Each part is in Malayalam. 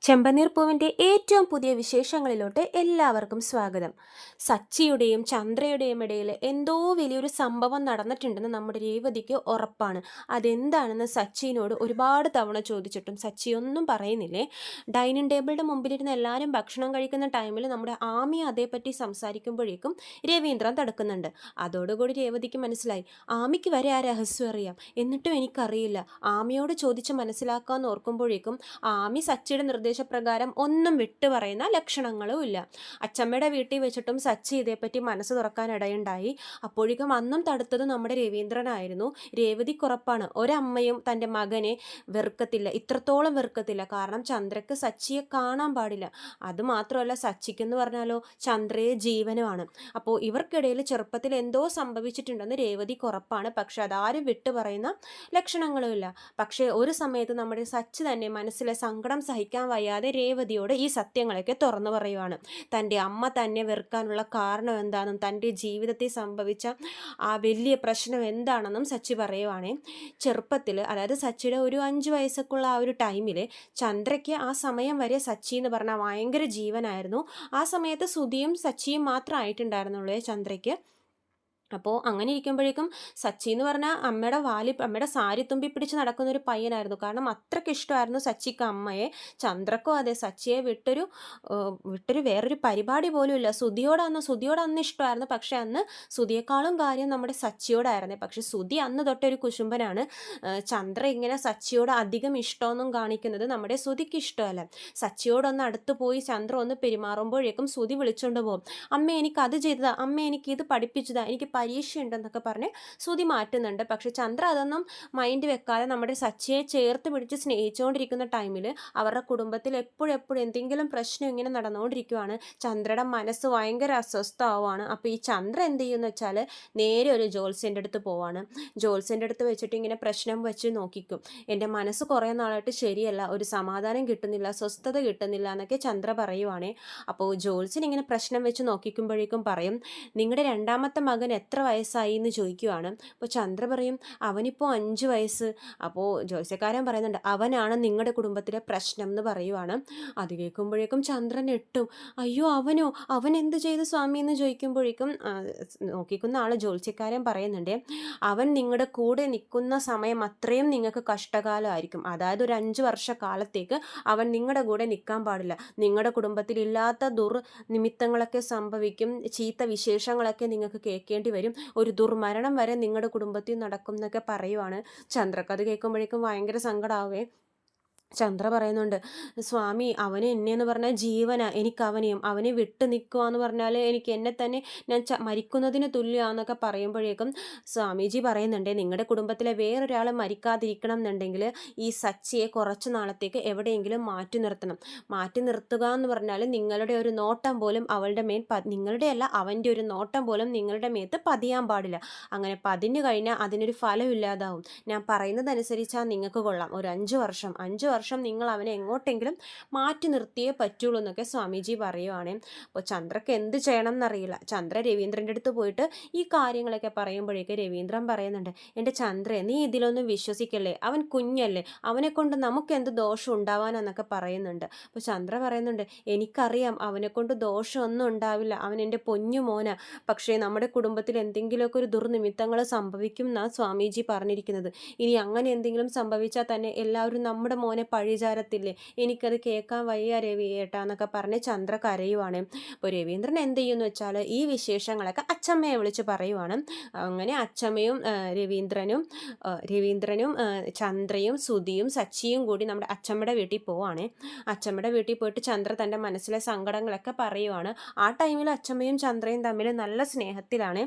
ചെമ്പനീർ പൂവിൻ്റെ ഏറ്റവും പുതിയ വിശേഷങ്ങളിലോട്ട് എല്ലാവർക്കും സ്വാഗതം. സച്ചിയുടെയും ചന്ദ്രയുടെയും ഇടയിൽ എന്തോ വലിയൊരു സംഭവം നടന്നിട്ടുണ്ടെന്ന് നമ്മുടെ രേവതിക്ക് ഉറപ്പാണ്. അതെന്താണെന്ന് സച്ചിനോട് ഒരുപാട് തവണ ചോദിച്ചിട്ടും സച്ചി ഒന്നും പറയുന്നില്ലേ. ഡൈനിങ് ടേബിളിൻ്റെ മുമ്പിലിരുന്ന് എല്ലാവരും ഭക്ഷണം കഴിക്കുന്ന ടൈമിൽ നമ്മുടെ ആമി അതേപ്പറ്റി സംസാരിക്കുമ്പോഴേക്കും രവീന്ദ്രൻ തടുക്കുന്നുണ്ട്. അതോടുകൂടി രേവതിക്ക് മനസ്സിലായി, ആമിക്ക് വരെ ആ രഹസ്യം അറിയാം, എന്നിട്ടും എനിക്കറിയില്ല. ആമിയോട് ചോദിച്ച് മനസ്സിലാക്കാമെന്ന് ഓർക്കുമ്പോഴേക്കും ആമി സച്ചിയുടെ നിർദ്ദേശപ്രകാരം ഒന്നും വിട്ടു പറയുന്ന ലക്ഷണങ്ങളും ഇല്ല. അച്ചമ്മയുടെ വീട്ടിൽ വെച്ചിട്ടും സച്ചി ഇതേപ്പറ്റി മനസ്സ് തുറക്കാൻ ഇടയുണ്ടായി. അപ്പോഴേക്കും അന്നും തടുത്തത് നമ്മുടെ രവീന്ദ്രനായിരുന്നു. രേവതിക്കുറപ്പാണ്, ഒരമ്മയും തൻ്റെ മകനെ വെറുക്കത്തില്ല, ഇത്രത്തോളം വെറുക്കത്തില്ല. കാരണം ചന്ദ്രക്ക് സച്ചിയെ കാണാൻ പാടില്ല. അതുമാത്രമല്ല, സച്ചിക്കെന്ന് പറഞ്ഞാലോ ചന്ദ്രയെ ജീവനുമാണ്. അപ്പോൾ ഇവർക്കിടയിൽ ചെറുപ്പത്തിൽ എന്തോ സംഭവിച്ചിട്ടുണ്ടെന്ന് രേവതിക്കുറപ്പാണ്. പക്ഷെ അതാരും വിട്ടു പറയുന്ന ലക്ഷണങ്ങളുമില്ല. പക്ഷേ ഒരു സമയത്ത് നമ്മുടെ സച്ചി തന്നെ മനസ്സിലെ സങ്കടം സഹിക്കാൻ വയ്യാതെ രേവതിയോട് ഈ സത്യങ്ങളൊക്കെ തുറന്നു പറയുവാണ്. തൻ്റെ അമ്മ തന്നെ വെറുക്കാനുള്ള കാരണം എന്താണെന്നും തൻ്റെ ജീവിതത്തിൽ സംഭവിച്ച ആ വലിയ പ്രശ്നം എന്താണെന്നും സച്ചി പറയുവാണേ. ചെറുപ്പത്തിൽ, അതായത് സച്ചിയുടെ ഒരു 5 വയസ്സൊക്കെയുള്ള ആ ഒരു ടൈമിൽ ചന്ദ്രയ്ക്ക് ആ സമയം വരെ സച്ചി എന്ന് പറഞ്ഞാൽ ഭയങ്കര ജീവനായിരുന്നു. ആ സമയത്ത് സുധിയും സച്ചിയും മാത്രം ആയിട്ടുണ്ടായിരുന്നുള്ളൂ ചന്ദ്രയ്ക്ക്. അപ്പോൾ അങ്ങനെ ഇരിക്കുമ്പോഴേക്കും സച്ചി എന്ന് പറഞ്ഞാൽ അമ്മയുടെ സാരി തുമ്പി പിടിച്ച് നടക്കുന്ന ഒരു പയ്യനായിരുന്നു. കാരണം അത്രയ്ക്ക് ഇഷ്ടമായിരുന്നു സച്ചിക്ക് അമ്മയെ. ചന്ദ്രക്കോ അതെ, സച്ചിയെ വിട്ടൊരു വേറൊരു പരിപാടി പോലും ഇല്ല. സുധിയോട് അന്ന് ഇഷ്ടമായിരുന്നു. പക്ഷെ അന്ന് സുധിയേക്കാളും കാര്യം നമ്മുടെ സച്ചിയോടായിരുന്നു. പക്ഷെ സുധി അന്ന് തൊട്ടൊരു കുശുംബനാണ്. ചന്ദ്ര ഇങ്ങനെ സച്ചിയോട് അധികം ഇഷ്ടമൊന്നും കാണിക്കുന്നത് നമ്മുടെ സുധിക്ക് ഇഷ്ടമല്ല. സച്ചിയോടൊന്ന് അടുത്ത് പോയി ചന്ദ്ര ഒന്ന് പെരുമാറുമ്പോഴേക്കും സുധി വിളിച്ചുകൊണ്ട് പോകും, അമ്മ എനിക്ക് അത് ചെയ്തതാ, അമ്മ എനിക്ക് ഇത് പഠിപ്പിച്ചതാ, എനിക്ക് പരീക്ഷയുണ്ടെന്നൊക്കെ പറഞ്ഞ് സുധി മാറ്റുന്നുണ്ട്. പക്ഷെ ചന്ദ്ര അതൊന്നും മൈൻഡ് വെക്കാതെ നമ്മുടെ സച്ചിയെ ചേർത്ത് പിടിച്ച് സ്നേഹിച്ചുകൊണ്ടിരിക്കുന്ന ടൈമിൽ അവരുടെ കുടുംബത്തിൽ എപ്പോഴെപ്പോഴും എന്തെങ്കിലും പ്രശ്നം ഇങ്ങനെ നടന്നുകൊണ്ടിരിക്കുവാണ്. ചന്ദ്രയുടെ മനസ്സ് ഭയങ്കര അസ്വസ്ഥമാവുകയാണ്. അപ്പോൾ ഈ ചന്ദ്ര എന്ത് ചെയ്യുമെന്ന് വെച്ചാൽ നേരെ ഒരു ജോത്സ്യൻ്റെ അടുത്ത് പോവാണ്. ജോത്സ്യൻ്റെ അടുത്ത് വെച്ചിട്ട് ഇങ്ങനെ പ്രശ്നം വെച്ച് നോക്കിക്കും. എൻ്റെ മനസ്സ് കുറേ നാളായിട്ട് ശരിയല്ല, ഒരു സമാധാനം കിട്ടുന്നില്ല, സ്വസ്ഥത കിട്ടുന്നില്ല എന്നൊക്കെ ചന്ദ്ര പറയുവാണേ. അപ്പോൾ ജോത്സ്യൻ ഇങ്ങനെ പ്രശ്നം വെച്ച് നോക്കിക്കുമ്പോഴേക്കും പറയും, നിങ്ങളുടെ രണ്ടാമത്തെ മകൻ എത്ര വയസ്സായി എന്ന് ചോദിക്കുവാണ്. അപ്പോൾ ചന്ദ്ര പറയും, അവനിപ്പോൾ 5 വയസ്സ്. അപ്പോൾ ജോത്സ്യക്കാരൻ പറയുന്നുണ്ട്, അവനാണ് നിങ്ങളുടെ കുടുംബത്തിലെ പ്രശ്നം എന്ന് പറയുവാണ്. അത് കേൾക്കുമ്പോഴേക്കും ചന്ദ്രൻ എട്ടും, അയ്യോ അവനോ, അവൻ എന്ത് ചെയ്തു സ്വാമി എന്ന് ചോദിക്കുമ്പോഴേക്കും നോക്കിക്കുന്ന ആൾ ജോത്സ്യക്കാരൻ പറയുന്നുണ്ട്, അവൻ നിങ്ങളുടെ കൂടെ നിൽക്കുന്ന സമയം അത്രയും നിങ്ങൾക്ക് കഷ്ടകാലമായിരിക്കും. അതായത് ഒരു 5 വർഷക്കാലത്തേക്ക് അവൻ നിങ്ങളുടെ കൂടെ നിൽക്കാൻ പാടില്ല. നിങ്ങളുടെ കുടുംബത്തിൽ ഇല്ലാത്ത നിമിത്തങ്ങളൊക്കെ സംഭവിക്കും, ചീത്ത വിശേഷങ്ങളൊക്കെ നിങ്ങൾക്ക് കേൾക്കേണ്ടി വരും, ഒരു ദുർമരണം വരെ നിങ്ങളുടെ കുടുംബത്തിൽ നടക്കും എന്നൊക്കെ പറയുവാണ്. ചന്ദ്രക്ക് അത് കേൾക്കുമ്പോഴേക്കും ഭയങ്കര സങ്കടമാവേ. ചന്ദ്ര പറയുന്നുണ്ട്, സ്വാമി അവന് എന്നെയെന്ന് പറഞ്ഞാൽ ജീവനാ, എനിക്ക് അവനെ വിട്ട് നിൽക്കുക എന്ന് പറഞ്ഞാൽ എനിക്ക് എന്നെ തന്നെ ഞാൻ മരിക്കുന്നതിന് തുല്യമാണെന്നൊക്കെ പറയുമ്പോഴേക്കും സ്വാമീജി പറയുന്നുണ്ട്, നിങ്ങളുടെ കുടുംബത്തിലെ വേറൊരാൾ മരിക്കാതിരിക്കണം എന്നുണ്ടെങ്കിൽ ഈ സച്ചിയെ കുറച്ച് നാളത്തേക്ക് എവിടെയെങ്കിലും മാറ്റി നിർത്തണം. മാറ്റി നിർത്തുക എന്ന് പറഞ്ഞാൽ നിങ്ങളുടെ ഒരു നോട്ടം പോലും അവളുടെ മേൽ നിങ്ങളുടെ അല്ല, അവൻ്റെ ഒരു നോട്ടം പോലും നിങ്ങളുടെ മേത്ത് പതിയാൻ പാടില്ല. അങ്ങനെ പതിഞ്ഞു കഴിഞ്ഞാൽ അതിനൊരു ഫലമില്ലാതാവും. ഞാൻ പറയുന്നതനുസരിച്ചാൽ നിങ്ങൾക്ക് കൊള്ളാം. ഒരു 5 വർഷം നിങ്ങൾ അവനെ എങ്ങോട്ടെങ്കിലും മാറ്റി നിർത്തിയേ പറ്റുള്ളൂ എന്നൊക്കെ സ്വാമീജി പറയുവാണേ. അപ്പോൾ ചന്ദ്രക്ക് എന്ത് ചെയ്യണം എന്നറിയില്ല. ചന്ദ്ര രവീന്ദ്രൻ്റെ അടുത്ത് പോയിട്ട് ഈ കാര്യങ്ങളൊക്കെ പറയുമ്പോഴേക്ക് രവീന്ദ്രൻ പറയുന്നുണ്ട്, എൻ്റെ ചന്ദ്ര നീ ഇതിലൊന്നും വിശ്വസിക്കല്ലേ, അവൻ കുഞ്ഞല്ലേ, അവനെ കൊണ്ട് നമുക്ക് എന്ത് ദോഷം ഉണ്ടാവാനെന്നൊക്കെ പറയുന്നുണ്ട്. അപ്പോൾ ചന്ദ്ര പറയുന്നുണ്ട്, എനിക്കറിയാം അവനെ കൊണ്ട് ദോഷമൊന്നും ഉണ്ടാവില്ല, അവൻ എൻ്റെ പൊന്നു മോന. പക്ഷേ നമ്മുടെ കുടുംബത്തിൽ എന്തെങ്കിലുമൊക്കെ ഒരു ദുർനിമിത്തങ്ങൾ സംഭവിക്കും എന്നാണ് സ്വാമീജി പറഞ്ഞിരിക്കുന്നത്. ഇനി അങ്ങനെ എന്തെങ്കിലും സംഭവിച്ചാൽ തന്നെ എല്ലാവരും നമ്മുടെ മോനെ പഴിചാരത്തില്ലേ, എനിക്കത് കേൾക്കാൻ വയ്യ രവി ഏട്ടാ എന്നൊക്കെ പറഞ്ഞ് ചന്ദ്ര കരയുവാണ്. അപ്പോൾ രവീന്ദ്രൻ എന്ത് ചെയ്യുമെന്ന് വെച്ചാൽ ഈ വിശേഷങ്ങളൊക്കെ അച്ചമ്മയെ വിളിച്ച് പറയുവാണ്. അങ്ങനെ അച്ചമ്മയും രവീന്ദ്രനും ചന്ദ്രയും സുധിയും സച്ചിയും കൂടി നമ്മുടെ അച്ചമ്മയുടെ വീട്ടിൽ പോവാണ്. അച്ചമ്മയുടെ വീട്ടിൽ പോയിട്ട് ചന്ദ്ര തൻ്റെ മനസ്സിലെ സങ്കടങ്ങളൊക്കെ പറയുവാണ്. ആ ടൈമിൽ അച്ചമ്മയും ചന്ദ്രയും തമ്മിൽ നല്ല സ്നേഹത്തിലാണ്.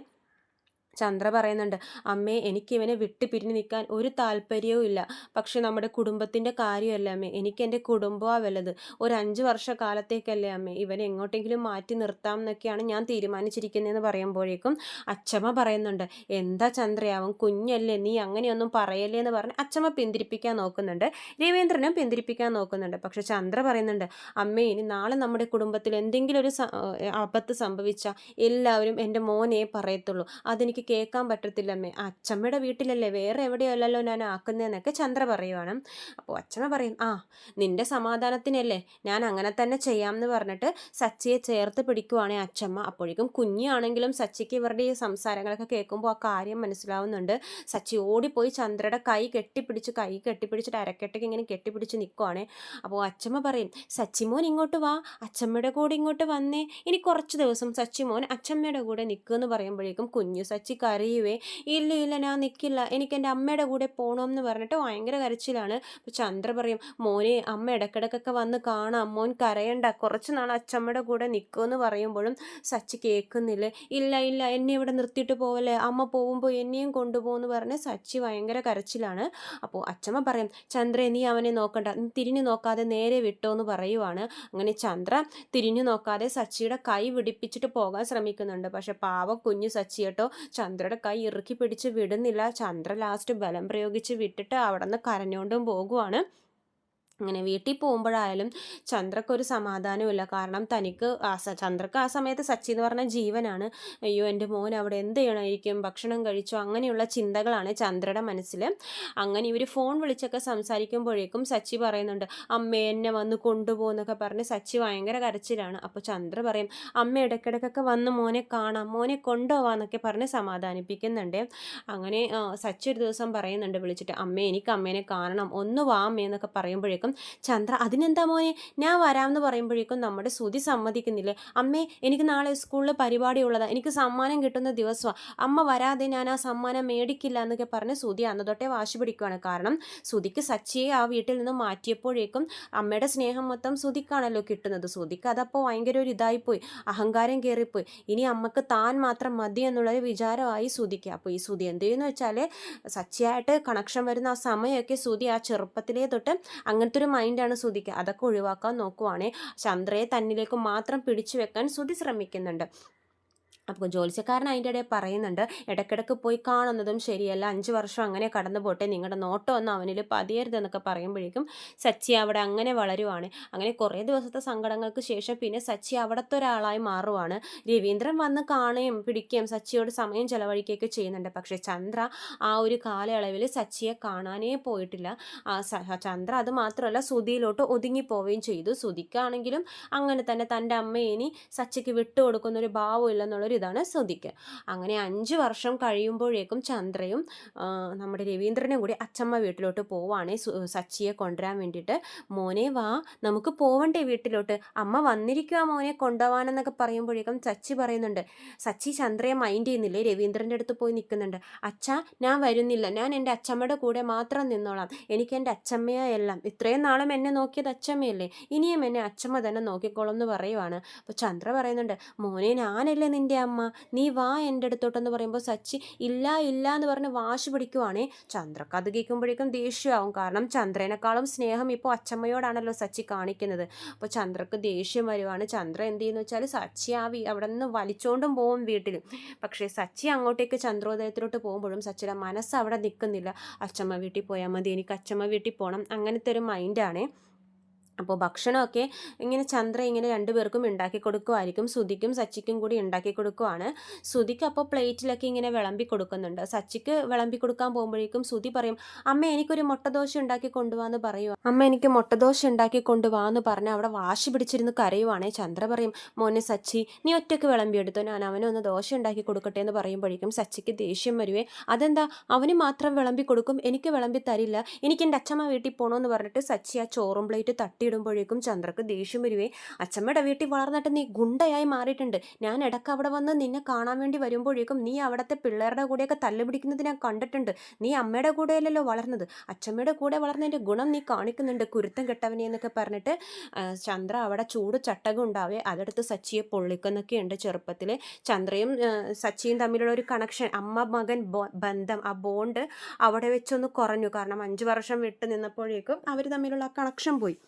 ചന്ദ്ര പറയുന്നുണ്ട്, അമ്മേ എനിക്കിവനെ വിട്ട് പിരിഞ്ഞ് നിൽക്കാൻ ഒരു താല്പര്യവും ഇല്ല. പക്ഷെ നമ്മുടെ കുടുംബത്തിൻ്റെ കാര്യമല്ല അമ്മേ, എനിക്ക് എൻ്റെ കുടുംബമാണ് വലുത്. ഒരു 5 വർഷക്കാലത്തേക്കല്ലേ അമ്മേ, ഇവനെ എങ്ങോട്ടെങ്കിലും മാറ്റി നിർത്താം എന്നൊക്കെയാണ് ഞാൻ തീരുമാനിച്ചിരിക്കുന്നതെന്ന് പറയുമ്പോഴേക്കും അച്ചമ്മ പറയുന്നുണ്ട്, എന്താ ചന്ദ്ര അവൻ കുഞ്ഞല്ലേ, നീ അങ്ങനെയൊന്നും പറയല്ലേ എന്ന് പറഞ്ഞ് അച്ചമ്മ പിന്തിരിപ്പിക്കാൻ നോക്കുന്നുണ്ട്. രവീന്ദ്രനും പിന്തിരിപ്പിക്കാൻ നോക്കുന്നുണ്ട്. പക്ഷെ ചന്ദ്ര പറയുന്നുണ്ട്, അമ്മേ ഇനി നാളെ നമ്മുടെ കുടുംബത്തിൽ എന്തെങ്കിലും ഒരു ആപത്ത് സംഭവിച്ചാൽ എല്ലാവരും എൻ്റെ മോനെ പറയത്തുള്ളൂ, അതെനിക്ക് എനിക്ക് കേൾക്കാൻ പറ്റത്തില്ലമ്മേ, അച്ചമ്മയുടെ വീട്ടിലല്ലേ, വേറെ എവിടെയല്ലല്ലോ ഞാൻ ആക്കുന്നതെന്നൊക്കെ ചന്ദ്ര പറയുവാണ്. അപ്പോൾ അച്ചമ്മ പറയും, ആ നിന്റെ സമാധാനത്തിനല്ലേ ഞാൻ അങ്ങനെ തന്നെ ചെയ്യാമെന്ന് പറഞ്ഞിട്ട് സച്ചിയെ ചേർത്ത് പിടിക്കുവാണേ അച്ചമ്മ. അപ്പോഴേക്കും കുഞ്ഞാണെങ്കിലും സച്ചിക്ക് ഇവരുടെ ഈ സംസാരങ്ങളൊക്കെ കേൾക്കുമ്പോൾ ആ കാര്യം മനസ്സിലാവുന്നുണ്ട്. സച്ചി ഓടിപ്പോയി ചന്ദ്രയുടെ കൈ കെട്ടിപ്പിടിച്ചിട്ട് അരക്കെട്ടൊക്കെ ഇങ്ങനെ കെട്ടിപ്പിടിച്ച് നിൽക്കുവാണേ. അപ്പോൾ അച്ചമ്മ പറയും, സച്ചിമോൻ ഇങ്ങോട്ട് വാ, അച്ചമ്മയുടെ കൂടെ ഇങ്ങോട്ട് വന്നേ, ഇനി കുറച്ച് ദിവസം സച്ചിമോൻ അച്ചമ്മയുടെ കൂടെ നിൽക്കുമെന്ന് പറയുമ്പോഴേക്കും കുഞ്ഞു സച്ചി കരയുവേ, ഇല്ല ഇല്ല ഞാൻ നിൽക്കില്ല, എനിക്ക് എൻ്റെ അമ്മയുടെ കൂടെ പോകണമെന്ന് പറഞ്ഞിട്ട് ഭയങ്കര കരച്ചിലാണ്. അപ്പോൾ ചന്ദ്ര പറയും, മോനെ അമ്മ ഇടയ്ക്കിടയ്ക്കൊക്കെ വന്ന് കാണാം, മോൻ കരയണ്ട, കുറച്ച് നാൾ അച്ചമ്മയുടെ കൂടെ നിൽക്കുമെന്ന് പറയുമ്പോഴും സച്ചി കേൾക്കുന്നില്ല. ഇല്ല ഇല്ല എന്നെ ഇവിടെ നിർത്തിയിട്ട് പോവല്ലേ, അമ്മ പോകുമ്പോൾ എന്നെയും കൊണ്ടുപോകുമെന്ന് പറഞ്ഞ് സച്ചി ഭയങ്കര കരച്ചിലാണ്. അപ്പോൾ അച്ചമ്മ പറയും, ചന്ദ്രേ നീ അവനെ നോക്കണ്ട, നീ തിരിഞ്ഞു നോക്കാതെ നേരെ വിട്ടോ എന്ന് പറയുവാണ്. അങ്ങനെ ചന്ദ്ര തിരിഞ്ഞു നോക്കാതെ സച്ചിയുടെ കൈ വിടിപ്പിച്ചിട്ട് പോകാൻ ശ്രമിക്കുന്നുണ്ട്. പക്ഷെ പാവം കുഞ്ഞു സച്ചി കേട്ടോ ചന്ദ്രയുടെ കൈ ഇറുക്കി പിടിച്ച് വിടുന്നില്ല. ചന്ദ്ര ലാസ്റ്റ് ബലം പ്രയോഗിച്ച് വിട്ടിട്ട് അവിടെ നിന്ന് കരഞ്ഞുകൊണ്ടും പോകുവാണ്. അങ്ങനെ വീട്ടിൽ പോകുമ്പോഴായാലും ചന്ദ്രക്കൊരു സമാധാനമില്ല. കാരണം തനിക്ക് ചന്ദ്രക്ക് ആ സമയത്ത് സച്ചി എന്ന് പറഞ്ഞ ജീവനാണ്. അയ്യോ എൻ്റെ മോൻ അവിടെ എന്ത് ചെയ്യണമായിരിക്കും, ഭക്ഷണം കഴിച്ചോ, അങ്ങനെയുള്ള ചിന്തകളാണ് ചന്ദ്രയുടെ മനസ്സിൽ. അങ്ങനെ ഇവർ ഫോൺ വിളിച്ചൊക്കെ സംസാരിക്കുമ്പോഴേക്കും സച്ചി പറയുന്നുണ്ട്, അമ്മ എന്നെ വന്ന് കൊണ്ടുപോകുന്നൊക്കെ പറഞ്ഞ് സച്ചി ഭയങ്കര കരച്ചിലാണ്. അപ്പോൾ ചന്ദ്ര പറയും, അമ്മ ഇടയ്ക്കിടയ്ക്കൊക്കെ വന്ന് മോനെ കാണാം, മോനെ കൊണ്ടുപോവാന്നൊക്കെ പറഞ്ഞ് സമാധാനിപ്പിക്കുന്നുണ്ട്. അങ്ങനെ സച്ചി ഒരു ദിവസം പറയുന്നുണ്ട് വിളിച്ചിട്ട്, അമ്മേ എനിക്ക് അമ്മേനെ കാണണം, ഒന്ന് വാ അമ്മേ എന്നൊക്കെ പറയുമ്പോഴേക്കും ചന്ദ്ര അതിനെന്താ മോനെ ഞാൻ വരാമെന്ന് പറയുമ്പോഴേക്കും നമ്മുടെ ശ്രുതി സമ്മതിക്കുന്നില്ലേ. അമ്മേ എനിക്ക് നാളെ സ്കൂളിൽ പരിപാടി ഉള്ളതാണ്, എനിക്ക് സമ്മാനം കിട്ടുന്ന ദിവസമാണ്, അമ്മ വരാതെ ഞാൻ ആ സമ്മാനം മേടിക്കില്ല എന്നൊക്കെ പറഞ്ഞ് ശ്രുതി അന്ന് തൊട്ടേ വാശി പിടിക്കുകയാണ്. കാരണം ശ്രുതിക്ക് സച്ചിയെ ആ വീട്ടിൽ നിന്ന് മാറ്റിയപ്പോഴേക്കും അമ്മയുടെ സ്നേഹം മൊത്തം ശ്രുതിക്കാണല്ലോ കിട്ടുന്നത്. ശ്രുതിക്ക് അതപ്പോൾ ഭയങ്കര ഒരു ഇതായിപ്പോയി, അഹങ്കാരം കയറിപ്പോയി. ഇനി അമ്മക്ക് താൻ മാത്രം മതി എന്നുള്ളൊരു വിചാരമായി ശ്രുതിക്ക്. അപ്പോൾ ഈ ശ്രുതി എന്ത് ചെയ്യുന്നു വെച്ചാൽ സച്ചിയായിട്ട് കണക്ഷൻ വരുന്ന ആ സമയമൊക്കെ ശ്രുതി ആ ചെറുപ്പത്തിലേ തൊട്ട് അങ്ങനത്തെ ഒരു മൈൻഡാണ് ശ്രുതിക്ക്. അതൊക്കെ ഒഴിവാക്കാൻ നോക്കുവാണെങ്കിൽ ചന്ദ്രയെ തന്നിലേക്ക് മാത്രം പിടിച്ചു വെക്കാൻ ശ്രുതി ശ്രമിക്കുന്നുണ്ട്. അപ്പോൾ ജോത്സ്യക്കാരൻ അതിൻ്റെ ഇടയിൽ പറയുന്നുണ്ട്, ഇടയ്ക്കിടയ്ക്ക് പോയി കാണുന്നതും ശരിയല്ല, 5 വർഷം അങ്ങനെ കടന്നു പോട്ടെ, നിങ്ങളുടെ നോട്ടം ഒന്നും അവനിൽ പതിയരുതെന്നൊക്കെ പറയുമ്പോഴേക്കും സച്ചി അവിടെ അങ്ങനെ വളരുവാണ്. അങ്ങനെ കുറേ ദിവസത്തെ സങ്കടങ്ങൾക്ക് ശേഷം പിന്നെ സച്ചി അവിടുത്തെ ഒരാളായി മാറുവാണ്. രവീന്ദ്രൻ വന്ന് കാണുകയും പിടിക്കുകയും സച്ചിയോട് സമയം ചെലവഴിക്കുകയൊക്കെ ചെയ്യുന്നുണ്ട്. പക്ഷേ ചന്ദ്ര ആ ഒരു കാലയളവിൽ സച്ചിയെ കാണാനേ പോയിട്ടില്ല. ചന്ദ്ര അത് മാത്രമല്ല ശ്രുതിയിലോട്ട് ഒതുങ്ങിപ്പോവുകയും ചെയ്തു. ശ്രുതിക്കാണെങ്കിലും അങ്ങനെ തന്നെ തൻ്റെ അമ്മയെ ഇനി സച്ചിക്ക് വിട്ടുകൊടുക്കുന്നൊരു ഭാവം ഇല്ലെന്നുള്ളൊരു ഇതാണ് ശ്രുതിക്ക്. അങ്ങനെ 5 വർഷം കഴിയുമ്പോഴേക്കും ചന്ദ്രയും നമ്മുടെ രവീന്ദ്രനും കൂടി അച്ചമ്മ വീട്ടിലോട്ട് പോവാണ് സച്ചിയെ കൊണ്ടുവരാൻ വേണ്ടിയിട്ട്. മോനെ വാ നമുക്ക് പോവണ്ടേ വീട്ടിലോട്ട്, അമ്മ വന്നിരിക്കുക മോനെ കൊണ്ടുപോകാനെന്നൊക്കെ പറയുമ്പോഴേക്കും സച്ചി പറയുന്നുണ്ട്, സച്ചി ചന്ദ്രയെ മൈൻഡ് ചെയ്യുന്നില്ലേ, രവീന്ദ്രൻ്റെ അടുത്ത് പോയി നിൽക്കുന്നുണ്ട്. അച്ഛാ ഞാൻ വരുന്നില്ല, ഞാൻ എൻ്റെ അച്ചമ്മയുടെ കൂടെ മാത്രം നിന്നോളാം, എനിക്ക് എൻ്റെ അച്ചമ്മയെ എല്ലാം, ഇത്രയും നാളും എന്നെ നോക്കിയത് അച്ചമ്മയല്ലേ, ഇനിയും എന്നെ അച്ചമ്മ തന്നെ നോക്കിക്കോളും എന്ന് പറയുവാണ്. അപ്പോൾ ചന്ദ്ര പറയുന്നുണ്ട്, മോനെ ഞാനല്ലേ നിൻ്റെ അമ്മ, നീ വാ എൻ്റെ അടുത്തോട്ടെന്ന് പറയുമ്പോൾ സച്ചി ഇല്ല ഇല്ല എന്ന് പറഞ്ഞ് വാശി പിടിക്കുവാണേ. ചന്ദ്രക്ക് അത് കേൾക്കുമ്പോഴേക്കും ദേഷ്യമാവും. കാരണം ചന്ദ്രനേക്കാളും സ്നേഹം ഇപ്പോൾ അച്ചമ്മയോടാണല്ലോ സച്ചി കാണിക്കുന്നത്. അപ്പോൾ ചന്ദ്രക്ക് ദേഷ്യം വരുവാണ്. ചന്ദ്ര എന്ത് ചെയ്യുന്നു വെച്ചാൽ സച്ചി അവിടെ നിന്ന് വലിച്ചോണ്ടും പോവും വീട്ടിൽ. പക്ഷേ സച്ചി അങ്ങോട്ടേക്ക് ചന്ദ്രോദയത്തിലോട്ട് പോകുമ്പോഴും സച്ചിയുടെ മനസ്സ് അവിടെ നിൽക്കുന്നില്ല. അച്ചമ്മ വീട്ടിൽ പോയാൽ മതി, എനിക്ക് അച്ചമ്മ വീട്ടിൽ പോകണം, അങ്ങനത്തെ ഒരു മൈൻഡാണ്. അപ്പോൾ ഭക്ഷണമൊക്കെ ഇങ്ങനെ ചന്ദ്ര ഇങ്ങനെ 2 പേർക്കും ഉണ്ടാക്കി കൊടുക്കുമായിരിക്കും. ശ്രുതിക്കും സച്ചിക്കും കൂടി ഉണ്ടാക്കി കൊടുക്കുവാണ്. ശ്രുതിക്ക് അപ്പോൾ പ്ലേറ്റിലൊക്കെ ഇങ്ങനെ വിളമ്പി കൊടുക്കുന്നുണ്ട്. സച്ചിക്ക് വിളമ്പി കൊടുക്കാൻ പോകുമ്പോഴേക്കും ശ്രുതി പറയും, അമ്മ എനിക്കൊരു മുട്ടദോശ ഉണ്ടാക്കി കൊണ്ടുപോകാമെന്ന് പറയുക, അമ്മ എനിക്ക് മുട്ടദോശ ഉണ്ടാക്കി കൊണ്ടുപോകാമെന്ന് പറഞ്ഞ് അവിടെ വാശി പിടിച്ചിരുന്ന് കരയുവാണേ. ചന്ദ്ര പറയും, മോനെ സച്ചി നീ ഒറ്റയ്ക്ക് വിളമ്പിയെടുത്തോ, ഞാൻ അവനൊന്ന് ദോശ ഉണ്ടാക്കി കൊടുക്കട്ടെ എന്ന് പറയുമ്പോഴേക്കും സച്ചിക്ക് ദേഷ്യം വരുവേ. അതെന്താ അവന് മാത്രം വിളമ്പി കൊടുക്കും, എനിക്ക് വിളമ്പി തരില്ല, എനിക്ക് എൻ്റെ അച്ഛമ്മ വീട്ടിൽ പോകണമെന്ന് പറഞ്ഞിട്ട് സച്ചി ആ ചോറും പ്ലേറ്റ് തട്ടിയിടുമ്പോഴേക്കും ചന്ദ്രക്ക് ദേഷ്യം വരുവേ. അച്ചമ്മയുടെ വീട്ടിൽ വളർന്നിട്ട് നീ ഗുണ്ടയായി മാറിയിട്ടുണ്ട്, ഞാൻ ഇടയ്ക്ക് അവിടെ വന്ന് നിന്നെ കാണാൻ വേണ്ടി വരുമ്പോഴേക്കും നീ അവിടുത്തെ പിള്ളേരുടെ കൂടെയൊക്കെ തല്ലുപിടിക്കുന്നത് ഞാൻ കണ്ടിട്ടുണ്ട്, നീ അമ്മയുടെ കൂടെയല്ലല്ലോ വളർന്നത്, അച്ചമ്മയുടെ കൂടെ വളർന്നതിൻ്റെ ഗുണം നീ കാണിക്കുന്നുണ്ട്, കുരുത്തം കെട്ടവനെ എന്നൊക്കെ പറഞ്ഞിട്ട് ചന്ദ്ര അവിടെ ചൂട് ചട്ടകം ഉണ്ടാവേ അതെടുത്ത് സച്ചിയെ പൊള്ളിക്കുന്നൊക്കെയുണ്ട്. ചെറുപ്പത്തിൽ ചന്ദ്രയും സച്ചിയും തമ്മിലുള്ള ഒരു കണക്ഷൻ, അമ്മ മകൻ ബന്ധം, ആ ബോണ്ട് അവിടെ വെച്ചൊന്ന് കുറഞ്ഞു. കാരണം 5 വർഷം വിട്ട് നിന്നപ്പോഴേക്കും അവർ തമ്മിലുള്ള ആ കണക്ഷൻ പോയി.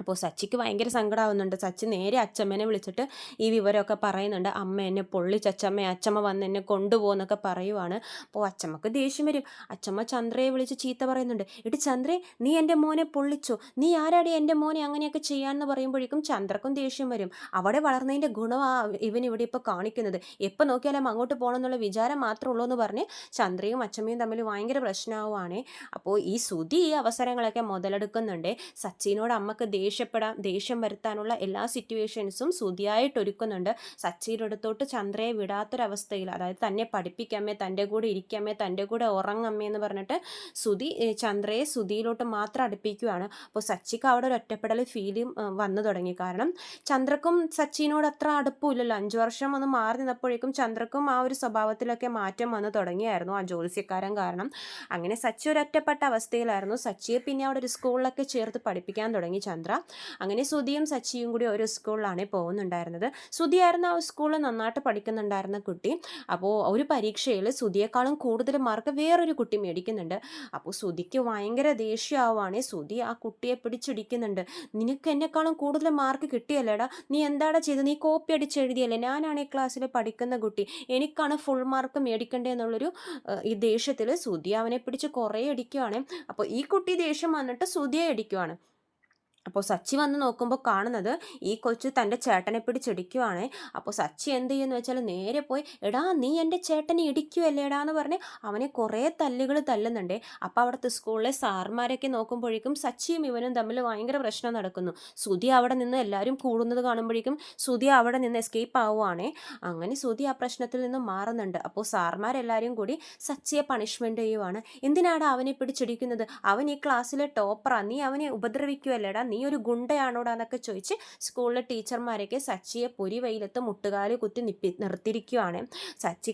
അപ്പോൾ സച്ചിക്ക് ഭയങ്കര സങ്കടമാവുന്നുണ്ട്. സച്ചി നേരെ അച്ചമ്മേനെ വിളിച്ചിട്ട് ഈ വിവരമൊക്കെ പറയുന്നുണ്ട്. അമ്മ എന്നെ പൊള്ളിച്ചച്ചമ്മ, അച്ചമ്മ വന്ന് എന്നെ കൊണ്ടുപോകുന്നൊക്കെ പറയുവാണ്. അപ്പോൾ അച്ചമ്മക്ക് ദേഷ്യം വരും. അച്ചമ്മ ചന്ദ്രയെ വിളിച്ച് ചീത്ത പറയുന്നുണ്ട്. എടി ചന്ദ്രേ, നീ എൻ്റെ മോനെ പൊള്ളിച്ചോ? നീ ആരാടി എൻ്റെ മോനെ അങ്ങനെയൊക്കെ ചെയ്യാമെന്ന് പറയുമ്പോഴേക്കും ചന്ദ്രക്കും ദേഷ്യം വരും. അവിടെ വളർന്നതിൻ്റെ ഗുണമാണ് ഇവൻ ഇവിടെ ഇപ്പോൾ കാണിക്കുന്നത്. എപ്പോൾ നോക്കിയാലും അങ്ങോട്ട് പോകണം എന്നുള്ള വിചാരം മാത്രമേ ഉള്ളൂ എന്ന് പറഞ്ഞ് ചന്ദ്രയും അച്ചമ്മയും തമ്മിൽ ഭയങ്കര പ്രശ്നമാവുകയാണ്. അപ്പോൾ ഈ സുധി ഈ അവസരങ്ങളൊക്കെ മുതലെടുക്കുന്നുണ്ട്. സച്ചിനോട് അമ്മക്ക് ദേഷ്യം വരുത്താനുള്ള എല്ലാ സിറ്റുവേഷൻസും സുതിയായിട്ട് ഒരുക്കുന്നുണ്ട്. സച്ചിയുടെ അടുത്തോട്ട് ചന്ദ്രയെ വിടാത്തൊരവസ്ഥയിൽ, അതായത് തന്നെ പഠിപ്പിക്കാമേ, തൻ്റെ കൂടെ ഇരിക്കാമേ, തൻ്റെ കൂടെ ഉറങ്ങമ്മേ എന്ന് പറഞ്ഞിട്ട് ചന്ദ്രയെ സുതിയിലോട്ട് മാത്രം അടുപ്പിക്കുകയാണ്. അപ്പോൾ സച്ചിക്ക് അവിടെ ഒരു ഒറ്റപ്പെടൽ ഫീലും വന്നു തുടങ്ങി. കാരണം ചന്ദ്രക്കും സച്ചിനോട് അത്ര അടുപ്പമില്ലല്ലോ. 5 വർഷം ഒന്ന് മാറി നിന്നപ്പോഴേക്കും ചന്ദ്രക്കും ആ ഒരു സ്വഭാവത്തിലൊക്കെ മാറ്റം വന്നു തുടങ്ങിയായിരുന്നു ആ ജ്യോത്സ്യക്കാരൻ കാരണം. അങ്ങനെ സച്ചി ഒരു ഒറ്റപ്പെട്ട അവസ്ഥയിലായിരുന്നു. സച്ചിയെ പിന്നെ അവിടെ ഒരു സ്കൂളിലൊക്കെ ചേർത്ത് പഠിപ്പിക്കാൻ തുടങ്ങി ചന്ദ്ര. അങ്ങനെ സുധിയും സച്ചിയും കൂടി ഒരു സ്കൂളിലാണ് പോകുന്നുണ്ടായിരുന്നത്. സുധിയായിരുന്നു ആ സ്കൂളിൽ നന്നായിട്ട് പഠിക്കുന്നുണ്ടായിരുന്ന കുട്ടി. അപ്പോൾ ഒരു പരീക്ഷയിൽ സുധിയേക്കാളും കൂടുതൽ മാർക്ക് വേറൊരു കുട്ടി മേടിക്കുന്നുണ്ട്. അപ്പോൾ സുധിക്ക് ഭയങ്കര ദേഷ്യമാവുകയാണ്. സുധി ആ കുട്ടിയെ പിടിച്ചിടിക്കുന്നുണ്ട്. നിനക്ക് എന്നെക്കാളും കൂടുതൽ മാർക്ക് കിട്ടിയല്ലേടാ, നീ എന്താടാ ചെയ്തത്? നീ കോപ്പി അടിച്ച് എഴുതിയല്ലേ? ഞാനാണ് ഈ ക്ലാസ്സിൽ പഠിക്കുന്ന കുട്ടി, എനിക്കാണ് ഫുൾ മാർക്ക് മേടിക്കേണ്ടത് എന്നുള്ളൊരു ഈ ദേഷ്യത്തിൽ സുധി അവനെ പിടിച്ച് കുറേ അടിക്കുവാണ്. അപ്പോൾ ഈ കുട്ടി ദേഷ്യം വന്നിട്ട് സുധിയെ അടിക്കുവാണ്. അപ്പോൾ സച്ചി വന്ന് നോക്കുമ്പോൾ കാണുന്നത് ഈ കൊച്ച് തൻ്റെ ചേട്ടനെ പിടിച്ചിടിക്കുവാണ്. അപ്പോൾ സച്ചി എന്ത് ചെയ്യുമെന്ന് വെച്ചാൽ നേരെ പോയി, എടാ നീ എൻ്റെ ചേട്ടനെ ഇടിക്കുവല്ലേടാ എന്ന് പറഞ്ഞ് അവനെ കുറേ തല്ലുകൾ തല്ലുന്നുണ്ട്. അപ്പോൾ അവിടുത്തെ സ്കൂളിലെ സാർമാരൊക്കെ നോക്കുമ്പോഴേക്കും സച്ചിയും ഇവനും തമ്മിൽ ഭയങ്കര പ്രശ്നം നടക്കുന്നു. സുധി അവിടെ നിന്ന് എല്ലാവരും കൂടുന്നത് കാണുമ്പോഴേക്കും സുധി അവിടെ നിന്ന് എസ്കേപ്പ് ആവുകയാണ്. അങ്ങനെ സുധി ആ പ്രശ്നത്തിൽ നിന്ന് മാറുന്നുണ്ട്. അപ്പോൾ സാർമാരെല്ലാവരും കൂടി സച്ചിയെ പണിഷ്മെൻറ്റ് ചെയ്യുവാണ്. എന്തിനാടാ അവനെ പിടിച്ചിടിക്കുന്നത്? അവൻ ഈ ക്ലാസ്സിലെ ടോപ്പറാ, നീ അവനെ ഉപദ്രവിക്കുവല്ലേടാ, നീ ഒരു ഗുണ്ടയാണോടാ എന്നൊക്കെ ചോദിച്ച് സ്കൂളിലെ ടീച്ചർമാരൊക്കെ സച്ചിയെ പൊരി വെയിലത്ത് മുട്ടുകാല് കുത്തി നിർത്തിയിരിക്കുകയാണ്.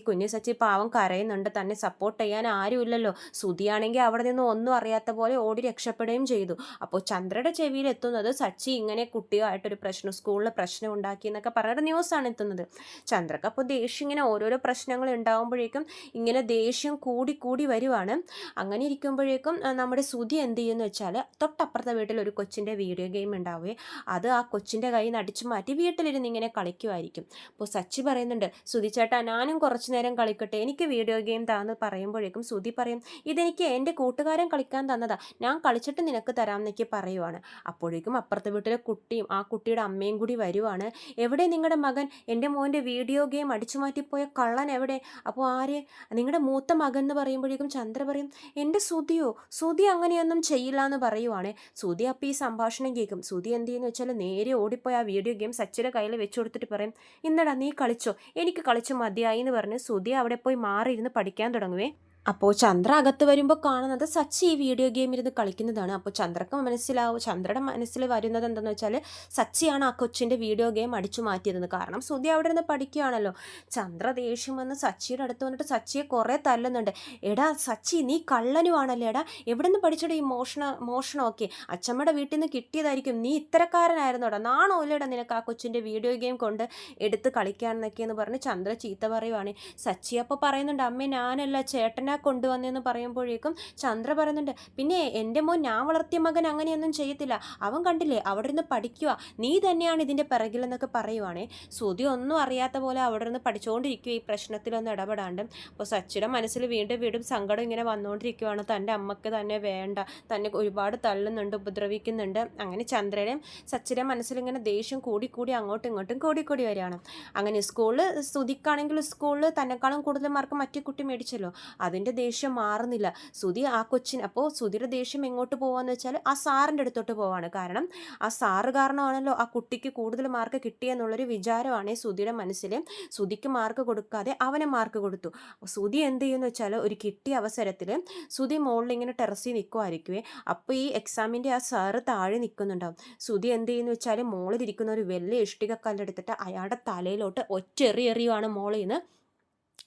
കുഞ്ഞു സച്ചി പാവം കരയുന്നുണ്ട്. തന്നെ സപ്പോർട്ട് ചെയ്യാൻ ആരുമില്ലല്ലോ. സുധിയാണെങ്കിൽ അവിടെ നിന്ന് ഒന്നും അറിയാത്ത പോലെ ഓടി രക്ഷപ്പെടുകയും ചെയ്തു. അപ്പോൾ ചന്ദ്രയുടെ ചെവിയിൽ എത്തുന്നത് സച്ചി ഇങ്ങനെ കുട്ടിയായിട്ടൊരു സ്കൂളിൽ പ്രശ്നം ഉണ്ടാക്കി എന്നൊക്കെ പറഞ്ഞിട്ട് ന്യൂസാണ് എത്തുന്നത്. ചന്ദ്രക്ക് അപ്പോൾ ദേഷ്യം ഇങ്ങനെ ഓരോരോ പ്രശ്നങ്ങൾ ഉണ്ടാകുമ്പോഴേക്കും ഇങ്ങനെ ദേഷ്യം കൂടി കൂടി വരുവാണ്. അങ്ങനെ ഇരിക്കുമ്പോഴേക്കും നമ്മുടെ സുധി എന്ത് ചെയ്യുമെന്ന് വെച്ചാൽ തൊട്ടപ്പുറത്തെ വീട്ടിൽ ഒരു കൊച്ചിൻ്റെ വീഡിയോ ഗെയിം ഉണ്ടാവുകയെ അത് ആ കൊച്ചിൻ്റെ കയ്യിൽ നിന്ന് അടിച്ചു മാറ്റി വീട്ടിലിരുന്ന് ഇങ്ങനെ കളിക്കുമായിരിക്കും. അപ്പോൾ സച്ചി പറയുന്നുണ്ട്, സുധി ചേട്ടാ ഞാനും കുറച്ച് നേരം കളിക്കട്ടെ, എനിക്ക് വീഡിയോ ഗെയിം താന്ന് പറയുമ്പോഴേക്കും സുധി പറയും, ഇതെനിക്ക് എൻ്റെ കൂട്ടുകാരൻ കളിക്കാൻ തന്നതാ, ഞാൻ കളിച്ചിട്ട് നിനക്ക് തരാമെന്നൊക്കെ പറയുവാണ്. അപ്പോഴേക്കും അപ്പുറത്തെ വീട്ടിലെ കുട്ടിയും ആ കുട്ടിയുടെ അമ്മയും കൂടി വരുവാണ്. എവിടെ നിങ്ങളുടെ മകൻ? എൻ്റെ മോൻ്റെ വീഡിയോ ഗെയിം അടിച്ചു മാറ്റിപ്പോയ കള്ളൻ എവിടെ? അപ്പോൾ ആര്? നിങ്ങളുടെ മൂത്ത മകൻ എന്ന് പറയുമ്പോഴേക്കും ചന്ദ്ര പറയും, എൻ്റെ സുധിയോ? സുധി അങ്ങനെയൊന്നും ചെയ്യില്ല എന്ന് പറയുവാണ്. സുധി അപ്പോൾ ഈ സംഭാഷണം കേൾക്കും. സുധി എന്ത് ചെയ്യുന്നു വെച്ചാൽ നേരെ ഓടിപ്പോയി ആ വീഡിയോ ഗെയിം സച്ചിയുടെ കയ്യിൽ വെച്ച് കൊടുത്തിട്ട് പറയും, ഇന്നടാ നീ കളിച്ചോ, എനിക്ക് കളിച്ചു മതിയായി എന്ന് പറഞ്ഞ് സുധി അവിടെ പോയി മാറിയിരുന്ന് പഠിക്കാൻ തുടങ്ങുവേ. അപ്പോൾ ചന്ദ്ര അകത്ത് വരുമ്പോൾ കാണുന്നത് സച്ചി ഈ വീഡിയോ ഗെയിമിരുന്ന് കളിക്കുന്നതാണ്. അപ്പോൾ ചന്ദ്രയുടെ മനസ്സിൽ വരുന്നത് എന്താണെന്ന് വെച്ചാൽ സച്ചിയാണ് ആ കൊച്ചിൻ്റെ വീഡിയോ ഗെയിം അടിച്ചു മാറ്റിയതെന്ന്. കാരണം സുധി അവിടെ നിന്ന് പഠിക്കുകയാണല്ലോ. ചന്ദ്ര ദേഷ്യം വന്ന് സച്ചിയുടെ അടുത്ത് വന്നിട്ട് സച്ചിയെ കുറേ തല്ലുന്നുണ്ട്. എടാ സച്ചി, നീ കള്ളനുമാണല്ലേ? എടാ എവിടെ നിന്ന് പഠിച്ചടാ ഈ മോഷണമൊക്കെ? അച്ചമ്മയുടെ വീട്ടിൽ നിന്ന് കിട്ടിയതായിരിക്കും, നീ ഇത്തരക്കാരനായിരുന്നോടാ, നാണോ ഇല്ലേടാ നിനക്ക് ആ കൊച്ചിൻ്റെ വീഡിയോ ഗെയിം കൊണ്ട് എടുത്ത് കളിക്കാനെന്നൊക്കെയെന്ന് പറഞ്ഞ് ചന്ദ്ര ചീത്ത പറയുവാണ്. സച്ചി അപ്പോൾ പറയുന്നുണ്ട്, അമ്മേ ഞാനല്ല ചേട്ടനാ കൊണ്ടുവന്നതെന്ന് പറയുമ്പോഴേക്കും ചന്ദ്ര പറയുന്നുണ്ട്, പിന്നെ എൻ്റെ മോൻ ഞാൻ വളർത്തിയ മകൻ അങ്ങനെയൊന്നും ചെയ്യത്തില്ല, അവൻ കണ്ടില്ലേ അവിടെ നിന്ന് പഠിക്കുക, നീ തന്നെയാണ് ഇതിൻ്റെ പിറകിലെന്നൊക്കെ പറയുവാണേ. സുധി ഒന്നും അറിയാത്ത പോലെ അവിടെ നിന്ന് പഠിച്ചുകൊണ്ടിരിക്കുക ഈ പ്രശ്നത്തിലൊന്നും ഇടപെടാണ്ട്. അപ്പോൾ സച്ചിയുടെ മനസ്സിൽ വീണ്ടും സങ്കടം ഇങ്ങനെ വന്നുകൊണ്ടിരിക്കുകയാണ്. തൻ്റെ അമ്മക്ക് തന്നെ വേണ്ട, തന്നെ ഒരുപാട് തള്ളുന്നുണ്ട്, ഉപദ്രവിക്കുന്നുണ്ട്. അങ്ങനെ ചന്ദ്രയുടെയും സച്ചിയുടെ മനസ്സിൽ ഇങ്ങനെ ദേഷ്യം കൂടി അങ്ങോട്ടും ഇങ്ങോട്ടും കൂടി വരികയാണ്. അങ്ങനെ സ്കൂളിൽ സുധിക്കാണെങ്കിൽ സ്കൂളിൽ തന്നെക്കാളും കൂടുതൽ മാർക്ക് മറ്റേ കുട്ടി മേടിച്ചല്ലോ, അതിൻ്റെ ദേഷ്യം മാറുന്നില്ല. സുധി ആ കൊച്ചിന്, അപ്പോൾ സുധിയുടെ ദേഷ്യം എങ്ങോട്ട് പോവാന്ന് വെച്ചാൽ ആ സാറിൻ്റെ അടുത്തോട്ട് പോവാണ്. കാരണം ആ സാറ് കാരണമാണല്ലോ ആ കുട്ടിക്ക് കൂടുതൽ മാർക്ക് കിട്ടിയെന്നുള്ളൊരു വിചാരമാണ് സുധിയുടെ മനസ്സിൽ. സുധിക്ക് മാർക്ക് കൊടുക്കാതെ അവനെ മാർക്ക് കൊടുത്തു. സുധി എന്ത് ചെയ്യുമെന്ന് വെച്ചാൽ ഒരു കിട്ടിയ അവസരത്തിൽ സുധി മുകളിൽ ഇങ്ങനെ ടെറസിൽ നിൽക്കുമായിരിക്കുവേ. അപ്പോൾ ഈ എക്സാമിൻ്റെ ആ സാറ് താഴെ നിൽക്കുന്നുണ്ടാവും. സുധി എന്ത് ചെയ്യുമെന്ന് വെച്ചാൽ മുകളിലിരിക്കുന്ന ഒരു വലിയ ഇഷ്ടിക കല്ലെടുത്തിട്ട് അയാളുടെ തലയിലോട്ട് ഒറ്റ എറിയുവാണ് മോളിൽ നിന്ന്.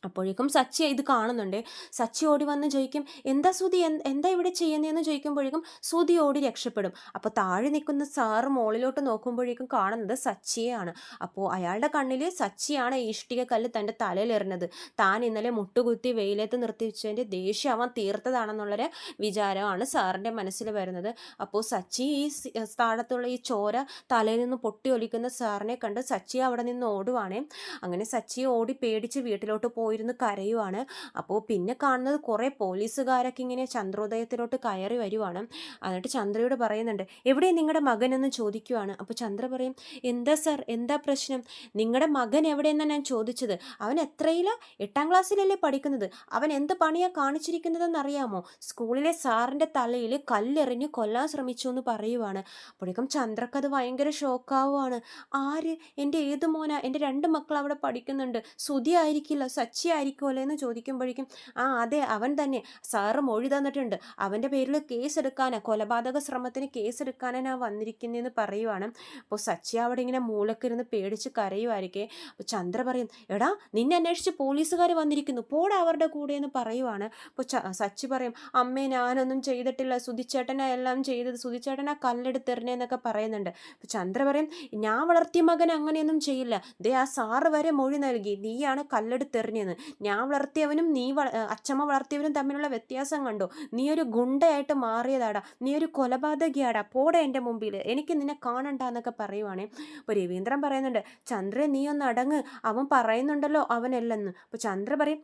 അപ്പോഴേക്കും സച്ചി ഇത് കാണുന്നുണ്ട്. സച്ചി ഓടി വന്ന് ചോദിക്കും, എന്താ സുധി, എന്താ ഇവിടെ ചെയ്യുന്നതെന്ന് ചോദിക്കുമ്പോഴേക്കും സുധി ഓടി രക്ഷപ്പെടും. അപ്പോൾ താഴെ നിൽക്കുന്ന സാറ് മുകളിലോട്ട് നോക്കുമ്പോഴേക്കും കാണുന്നത് സച്ചിയെയാണ്. അപ്പോൾ അയാളുടെ കണ്ണിൽ സച്ചിയാണ് ഈ ഇഷ്ടികക്കല്ല് തൻ്റെ തലയിൽ എറിഞ്ഞത്. താൻ ഇന്നലെ മുട്ടുകുത്തി വെയിലത്ത് നിർത്തിവെച്ചതിൻ്റെ ദേഷ്യം അവൻ തീർത്തതാണെന്നുള്ളൊരു വിചാരമാണ് സാറിൻ്റെ മനസ്സിൽ വരുന്നത്. അപ്പോൾ സച്ചി ഈ സ്ഥാനത്തുള്ള ഈ ചോര തലയിൽ നിന്ന് പൊട്ടി ഒലിക്കുന്ന സാറിനെ കണ്ട് സച്ചി അവിടെ നിന്ന് ഓടുവാണേ. അങ്ങനെ സച്ചി ഓടി പേടിച്ച് വീട്ടിലോട്ട് പോയിരുന്ന് കരയുവാണ്. അപ്പോൾ പിന്നെ കാണുന്നത് കുറേ പോലീസുകാരൊക്കെ ഇങ്ങനെ ചന്ദ്രോദയത്തിലോട്ട് കയറി വരുവാണ്. എന്നിട്ട് ചന്ദ്രയോട് പറയുന്നുണ്ട്, എവിടെ നിങ്ങളുടെ മകൻ എന്ന് ചോദിക്കുവാണ്. അപ്പോൾ ചന്ദ്ര പറയും, എന്താ സാർ, എന്താ പ്രശ്നം, നിങ്ങളുടെ മകൻ എവിടെയെന്നാണ് ഞാൻ ചോദിച്ചത്. അവൻ എത്രയില, 8ാം ക്ലാസ്സിലല്ലേ പഠിക്കുന്നത്. അവൻ എന്ത് പണിയാണ് കാണിച്ചിരിക്കുന്നതെന്ന് അറിയാമോ. സ്കൂളിലെ സാറിൻ്റെ തലയിൽ കല്ലെറിഞ്ഞ് കൊല്ലാൻ ശ്രമിച്ചു എന്ന് പറയുവാണ്. അപ്പോഴേക്കും ചന്ദ്രക്കത് ഭയങ്കര ഷോക്കാവുകയാണ്. ആര്, എൻ്റെ ഏത് മോനാ, എൻ്റെ 2 മക്കൾ അവിടെ പഠിക്കുന്നുണ്ട്, സുധി ആയിരിക്കില്ല സച്ചി ആയിരിക്കുമല്ലോ എന്ന് ചോദിക്കുമ്പോഴേക്കും, ആ അതെ അവൻ തന്നെ, സാറ് മൊഴി തന്നിട്ടുണ്ട്, അവൻ്റെ പേരിൽ കേസെടുക്കാനാണ്, കൊലപാതക ശ്രമത്തിന് കേസെടുക്കാനാണ് ഞാൻ വന്നിരിക്കുന്നതെന്ന് പറയുവാണ്. അപ്പോൾ സച്ചി അവിടെ ഇങ്ങനെ മൂലക്കിരുന്ന് പേടിച്ച് കരയുമായിരിക്കേ. അപ്പോൾ ചന്ദ്ര പറയും, എടാ നിന്നെ അന്വേഷിച്ച് പോലീസുകാർ വന്നിരിക്കുന്നു, പോടാ അവരുടെ കൂടെ എന്ന് പറയുവാണ്. അപ്പോൾ സച്ചി പറയും, അമ്മേ ഞാനൊന്നും ചെയ്തിട്ടില്ല, സുധിച്ചേട്ടനാ എല്ലാം ചെയ്തത്, സുധിച്ചേട്ടനാ കല്ലെടുത്തെറിഞ്ഞെന്നൊക്കെ പറയുന്നുണ്ട്. അപ്പോൾ ചന്ദ്ര പറയും, ഞാൻ വളർത്തിയ മകൻ അങ്ങനെയൊന്നും ചെയ്യില്ല, ദേ ആ സാറ് വരെ മൊഴി നൽകി, നീയാണ് കല്ലെടുത്തെറിഞ്ഞെന്ന്. ഞാൻ വളർത്തിയവനും അച്ചമ്മ വളർത്തിയവനും തമ്മിലുള്ള വ്യത്യാസം കണ്ടോ, നീ ഒരു ഗുണ്ടയായിട്ട് മാറിയതാടാ, നീ ഒരു കൊലപാതകിയാടാ, പോടെ എൻ്റെ മുമ്പിൽ, എനിക്ക് നിന്നെ കാണണ്ട എന്നൊക്കെ പറയുവാണേ. അപ്പോൾ രവീന്ദ്രൻ പറയുന്നുണ്ട്, ചന്ദ്രൻ നീ ഒന്ന് അടങ്ങ്, അവൻ പറയുന്നുണ്ടല്ലോ അവനല്ലെന്ന്. അപ്പോൾ ചന്ദ്ര പറയും,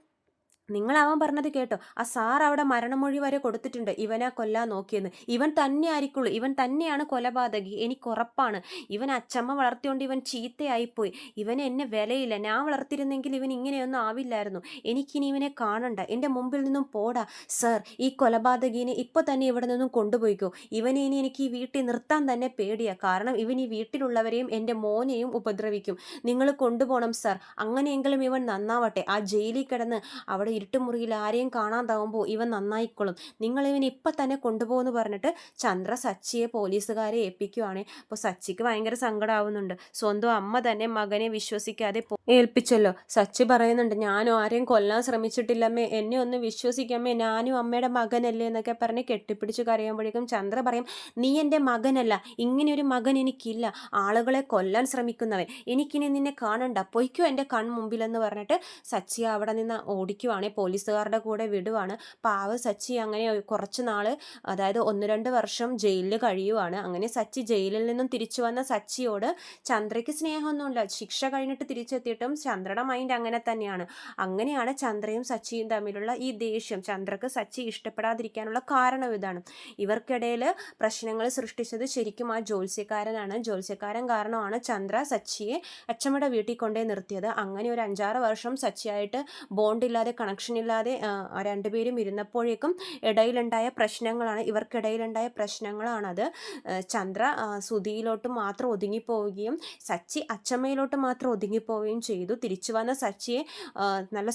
നിങ്ങൾ അവൻ പറഞ്ഞത് കേട്ടോ, ആ സാർ അവിടെ മരണമൊഴി വരെ കൊടുത്തിട്ടുണ്ട് ഇവനാ കൊല്ലാൻ നോക്കിയെന്ന്. ഇവൻ തന്നെ ആയിരിക്കുള്ളൂ, ഇവൻ തന്നെയാണ് കൊലപാതകി, എനിക്കുറപ്പാണ്. ഇവൻ അച്ചമ്മ വളർത്തിയോണ്ട് ഇവൻ ചീത്തയായിപ്പോയി, ഇവന് എന്നെ വിലയില്ല, ഞാൻ വളർത്തിയിരുന്നെങ്കിൽ ഇവൻ ഇങ്ങനെയൊന്നും ആവില്ലായിരുന്നു, എനിക്കിനി ഇവനെ കാണണ്ട, എൻ്റെ മുമ്പിൽ നിന്നും പോടാ. സർ, ഈ കൊലപാതകീനെ ഇപ്പോൾ തന്നെ ഇവിടെ നിന്നും കൊണ്ടുപോയിക്കോ, ഇവനെ ഇനി എനിക്ക് ഈ വീട്ടിൽ നിർത്താൻ തന്നെ പേടിയാണ്, കാരണം ഇവൻ ഈ വീട്ടിലുള്ളവരെയും എൻ്റെ മോനെയും ഉപദ്രവിക്കും, നിങ്ങൾ കൊണ്ടുപോകണം സർ, അങ്ങനെയെങ്കിലും ഇവൻ നന്നാവട്ടെ, ആ ജയിലിൽ കിടന്ന് അവിടെ ഇരുട്ടുമുറിയിൽ ആരെയും കാണാതാവുമ്പോൾ ഇവൻ നന്നായിക്കൊള്ളും, നിങ്ങൾ ഇവൻ ഇപ്പം തന്നെ കൊണ്ടുപോകുമെന്ന് പറഞ്ഞിട്ട് ചന്ദ്ര സച്ചിയെ പോലീസുകാരെ ഏൽപ്പിക്കുവാണ്. അപ്പോൾ സച്ചിക്ക് ഭയങ്കര സങ്കടമാവുന്നുണ്ട്, സ്വന്തം അമ്മ തന്നെ മകനെ വിശ്വസിക്കാതെ ഏൽപ്പിച്ചല്ലോ. സച്ചി പറയുന്നുണ്ട്, ഞാനും ആരെയും കൊല്ലാൻ ശ്രമിച്ചിട്ടില്ലമ്മേ, എന്നെ ഒന്ന് വിശ്വസിക്കാമേ, ഞാനും അമ്മയുടെ മകനല്ലേ എന്നൊക്കെ പറഞ്ഞ് കെട്ടിപ്പിടിച്ച് കരയുമ്പോഴേക്കും ചന്ദ്ര പറയും, നീ എൻ്റെ മകനല്ല, ഇങ്ങനെയൊരു മകൻ എനിക്കില്ല, ആളുകളെ കൊല്ലാൻ ശ്രമിക്കുന്നവൻ, എനിക്കിനി നിന്നെ കാണണ്ട, പൊയ്ക്കോ എൻ്റെ കൺമുമ്പിലെന്ന് പറഞ്ഞിട്ട് സച്ചി അവിടെ നിന്ന് ഓടിക്കുവാണ്, പോലീസുകാരുടെ കൂടെ വിടുവാണ്. പാവ സച്ചി അങ്ങനെ കുറച്ച് നാൾ, അതായത് 1-2 വർഷം ജയിലിൽ കഴിയുവാണ്. അങ്ങനെ സച്ചി ജയിലിൽ നിന്നും തിരിച്ചു വന്ന സച്ചിയോട് ചന്ദ്രയ്ക്ക് സ്നേഹമൊന്നുമില്ല, ശിക്ഷ കഴിഞ്ഞിട്ട് തിരിച്ചെത്തിയിട്ടും ചന്ദ്രയുടെ മൈൻഡ് അങ്ങനെ തന്നെയാണ്. അങ്ങനെയാണ് ചന്ദ്രയും സച്ചിയും തമ്മിലുള്ള ഈ ദേഷ്യം, ചന്ദ്രക്ക് സച്ചി ഇഷ്ടപ്പെടാതിരിക്കാനുള്ള കാരണം ഇതാണ്. ഇവർക്കിടയിൽ പ്രശ്നങ്ങൾ സൃഷ്ടിച്ചത് ശരിക്കും ആ ജ്യോത്സ്യക്കാരനാണ്. ജ്യോത്സ്യക്കാരൻ കാരണമാണ് ചന്ദ്ര സച്ചിയെ അച്ചമ്മയുടെ വീട്ടിൽ കൊണ്ടേ നിർത്തിയത്. അങ്ങനെ ഒരു 5-6 വർഷം സച്ചിയായിട്ട് ബോണ്ടില്ലാതെ കണക്ഷൻ ഇല്ലാതെ രണ്ടുപേരും ഇരുന്നപ്പോഴേക്കും ഇവർക്കിടയിലുണ്ടായ പ്രശ്നങ്ങളാണത്. ചന്ദ്ര സുധിയിലോട്ട് മാത്രം ഒതുങ്ങിപ്പോവുകയും സച്ചി അച്ചമ്മയിലോട്ട് മാത്രം ഒതുങ്ങിപ്പോവുകയും ചെയ്തു. തിരിച്ചു വന്ന സച്ചിയെ നല്ല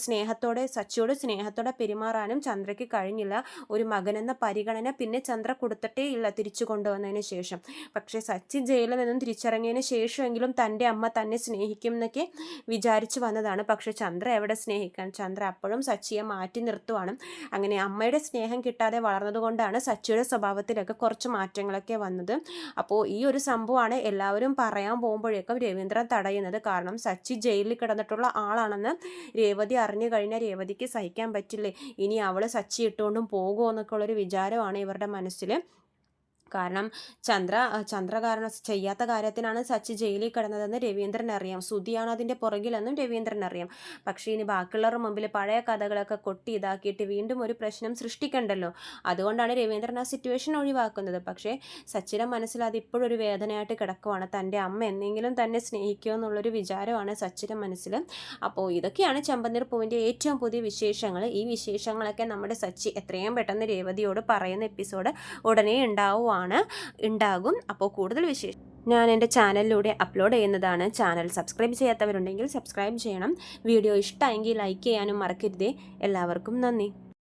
സച്ചിയോട് സ്നേഹത്തോടെ പെരുമാറാനും ചന്ദ്രയ്ക്ക് കഴിഞ്ഞില്ല. ഒരു മകനെന്ന പരിഗണന പിന്നെ ചന്ദ്ര കൊടുത്തിട്ടേ ഇല്ല തിരിച്ചു കൊണ്ടുവന്നതിന് ശേഷം. പക്ഷേ സച്ചി ജയിലിൽ നിന്നും തിരിച്ചിറങ്ങിയതിന് ശേഷമെങ്കിലും തൻ്റെ അമ്മ തന്നെ സ്നേഹിക്കും എന്നൊക്കെ വിചാരിച്ചു വന്നതാണ്. പക്ഷേ ചന്ദ്ര എവിടെ സ്നേഹിക്കാൻ, ചന്ദ്ര അപ്പോഴും സച്ചിയെ മാറ്റി നിർത്തുവാണ്. അങ്ങനെ അമ്മയുടെ സ്നേഹം കിട്ടാതെ വളർന്നതുകൊണ്ടാണ് സച്ചിയുടെ സ്വഭാവത്തിലൊക്കെ കുറച്ച് മാറ്റങ്ങളൊക്കെ വന്നത്. അപ്പോൾ ഈ ഒരു സംഭവമാണ് എല്ലാവരും പറയാൻ പോകുമ്പോഴേക്കും രവീന്ദ്രൻ തടയുന്നത്. കാരണം സച്ചി ജയിലിൽ കിടന്നിട്ടുള്ള ആളാണെന്ന് രേവതി അറിഞ്ഞു കഴിഞ്ഞാൽ രേവതിക്ക് സഹിക്കാൻ പറ്റില്ലേ, ഇനി അവൾ സച്ചി ഇട്ടുകൊണ്ടും പോകുമോ എന്നൊക്കെ ഉള്ളൊരു വിചാരമാണ് ഇവരുടെ മനസ്സിൽ. കാരണം ചന്ദ്ര കാരണം ചെയ്യാത്ത കാര്യത്തിനാണ് സച്ചി ജയിലിൽ കിടന്നതെന്ന് രവീന്ദ്രൻ അറിയാം, സുധിയാണ് അതിൻ്റെ പുറകിലെന്നും രവീന്ദ്രൻ അറിയാം. പക്ഷേ ഇനി ബാക്കിയുള്ളവരുടെ മുമ്പിൽ പഴയ കഥകളൊക്കെ കൊട്ടി ഇതാക്കിയിട്ട് വീണ്ടും ഒരു പ്രശ്നം സൃഷ്ടിക്കണ്ടല്ലോ, അതുകൊണ്ടാണ് രവീന്ദ്രൻ ആ സിറ്റുവേഷൻ ഒഴിവാക്കുന്നത്. പക്ഷേ സച്ചിയുടെ മനസ്സിൽ അതിപ്പോഴൊരു വേദനയായിട്ട് കിടക്കുവാണ്, തൻ്റെ അമ്മ എന്തെങ്കിലും തന്നെ സ്നേഹിക്കുമോ എന്നുള്ളൊരു വിചാരമാണ് സച്ചിയുടെ മനസ്സിൽ. അപ്പോൾ ഇതൊക്കെയാണ് ചെമ്പനീർ പൂവിൻ്റെ ഏറ്റവും പുതിയ വിശേഷങ്ങൾ. ഈ വിശേഷങ്ങളൊക്കെ നമ്മുടെ സച്ചി എത്രയും പെട്ടെന്ന് രേവതിയോട് പറയുന്ന എപ്പിസോഡ് ഉടനെ ഉണ്ടാകും. അപ്പോൾ കൂടുതൽ വിശേഷം ഞാൻ എൻ്റെ ചാനലിലൂടെ അപ്ലോഡ് ചെയ്യുന്നതാണ്. ചാനൽ സബ്സ്ക്രൈബ് ചെയ്യാത്തവരുണ്ടെങ്കിൽ സബ്സ്ക്രൈബ് ചെയ്യണം. വീഡിയോ ഇഷ്ടമായെങ്കിൽ ലൈക്ക് ചെയ്യാനും മറക്കരുതേ. എല്ലാവർക്കും നന്ദി.